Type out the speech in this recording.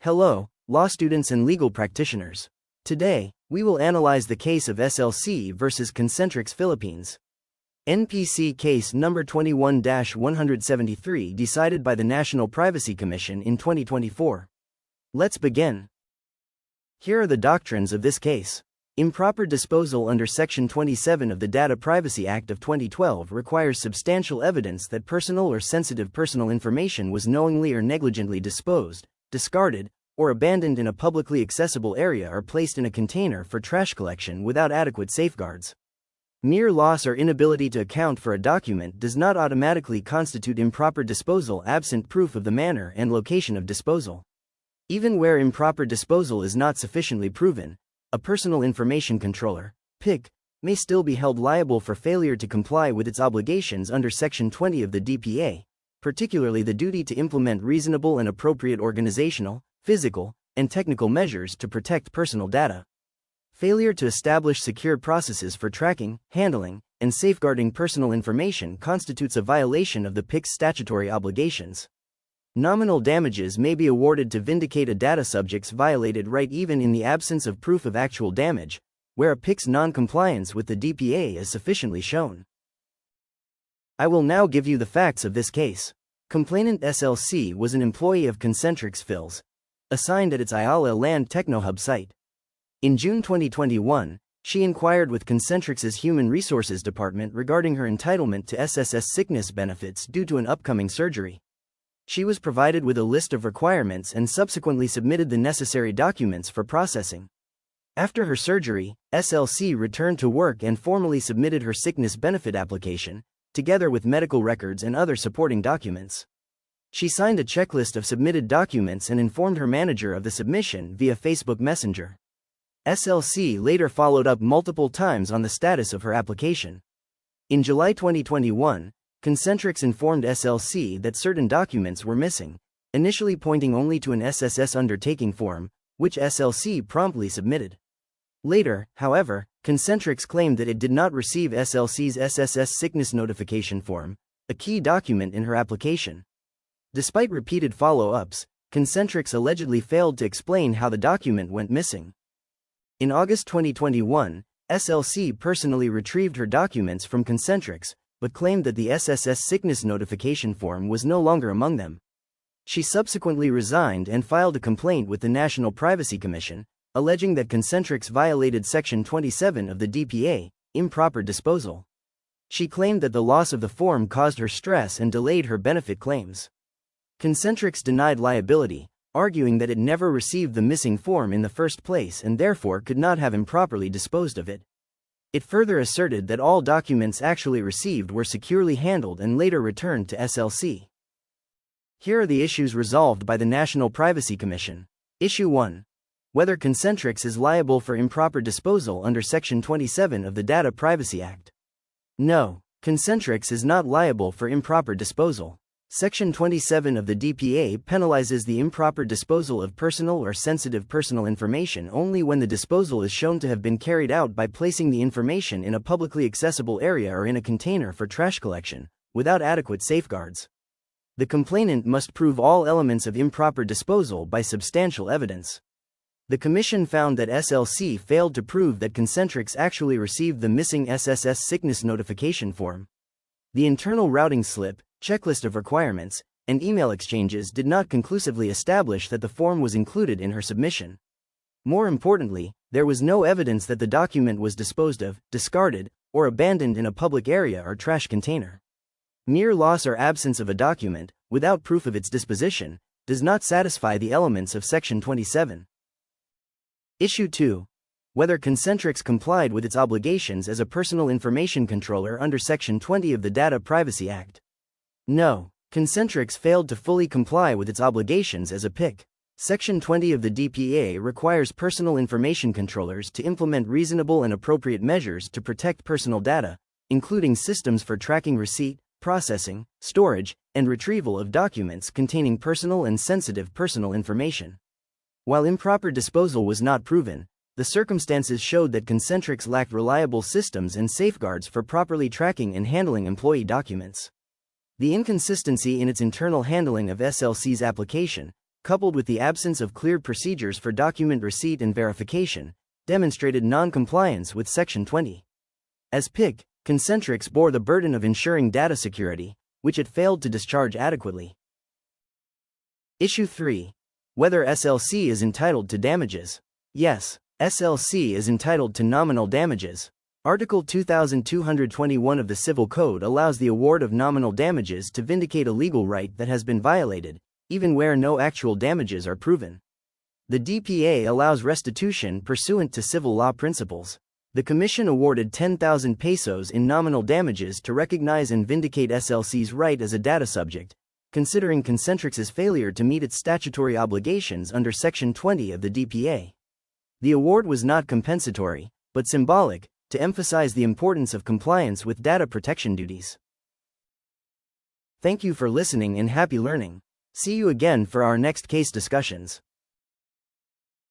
Hello, law students and legal practitioners. Today, we will analyze the case of SLC versus Concentrix Philippines. NPC case number 21-173 decided by the National Privacy Commission in 2024. Let's begin. Here are the doctrines of this case. Improper disposal under Section 27 of the Data Privacy Act of 2012 requires substantial evidence that personal or sensitive personal information was knowingly or negligently disposed, discarded, or abandoned in a publicly accessible area or placed in a container for trash collection without adequate safeguards. Mere loss or inability to account for a document does not automatically constitute improper disposal absent proof of the manner and location of disposal. Even where improper disposal is not sufficiently proven, a personal information controller, PIC, may still be held liable for failure to comply with its obligations under Section 20 of the DPA, particularly the duty to implement reasonable and appropriate organizational, physical, and technical measures to protect personal data. Failure to establish secure processes for tracking, handling, and safeguarding personal information constitutes a violation of the PIC's statutory obligations. Nominal damages may be awarded to vindicate a data subject's violated right even in the absence of proof of actual damage, where a PIC's non-compliance with the DPA is sufficiently shown. I will now give you the facts of this case. Complainant SLC was an employee of Concentrix Phils, assigned at its Ayala Land TechnoHub site. In June 2021, she inquired with Concentrix's Human Resources Department regarding her entitlement to SSS sickness benefits due to an upcoming surgery. She was provided with a list of requirements and subsequently submitted the necessary documents for processing. After her surgery, SLC returned to work and formally submitted her sickness benefit application, together with medical records and other supporting documents. She signed a checklist of submitted documents and informed her manager of the submission via Facebook Messenger. SLC later followed up multiple times on the status of her application. In July 2021, Concentrix informed SLC that certain documents were missing, initially pointing only to an SSS undertaking form, which SLC promptly submitted. Later, however, Concentrix claimed that it did not receive SLC's SSS sickness notification form, a key document in her application. Despite repeated follow-ups, Concentrix allegedly failed to explain how the document went missing. In August 2021, SLC personally retrieved her documents from Concentrix, but claimed that the SSS sickness notification form was no longer among them. She subsequently resigned and filed a complaint with the National Privacy Commission, alleging that Concentrix violated Section 27 of the DPA, improper disposal. She claimed that the loss of the form caused her stress and delayed her benefit claims. Concentrix denied liability, arguing that it never received the missing form in the first place and therefore could not have improperly disposed of it. It further asserted that all documents actually received were securely handled and later returned to SLC. Here are the issues resolved by the National Privacy Commission. Issue 1. Whether Concentrix is liable for improper disposal under Section 27 of the Data Privacy Act. No, Concentrix is not liable for improper disposal. Section 27 of the DPA penalizes the improper disposal of personal or sensitive personal information only when the disposal is shown to have been carried out by placing the information in a publicly accessible area or in a container for trash collection, without adequate safeguards. The complainant must prove all elements of improper disposal by substantial evidence. The Commission found that SLC failed to prove that Concentrix actually received the missing SSS sickness notification form. The internal routing slip, checklist of requirements, and email exchanges did not conclusively establish that the form was included in her submission. More importantly, there was no evidence that the document was disposed of, discarded, or abandoned in a public area or trash container. Mere loss or absence of a document, without proof of its disposition, does not satisfy the elements of Section 27. Issue 2. Whether Concentrix complied with its obligations as a personal information controller under Section 20 of the Data Privacy Act. No, Concentrix failed to fully comply with its obligations as a PIC. Section 20 of the DPA requires personal information controllers to implement reasonable and appropriate measures to protect personal data, including systems for tracking receipt, processing, storage, and retrieval of documents containing personal and sensitive personal information. While improper disposal was not proven, the circumstances showed that Concentrix lacked reliable systems and safeguards for properly tracking and handling employee documents. The inconsistency in its internal handling of SLC's application, coupled with the absence of clear procedures for document receipt and verification, demonstrated non-compliance with Section 20. As PIC, Concentrix bore the burden of ensuring data security, which it failed to discharge adequately. Issue 3. Whether SLC is entitled to damages. Yes, SLC is entitled to nominal damages. Article 2221 of the Civil Code allows the award of nominal damages to vindicate a legal right that has been violated, even where no actual damages are proven. The DPA allows restitution pursuant to civil law principles. The Commission awarded 10,000 pesos in nominal damages to recognize and vindicate SLC's right as a data subject, considering Concentrix's failure to meet its statutory obligations under Section 20 of the DPA. The award was not compensatory, but symbolic, to emphasize the importance of compliance with data protection duties. Thank you for listening and happy learning. See you again for our next case discussions.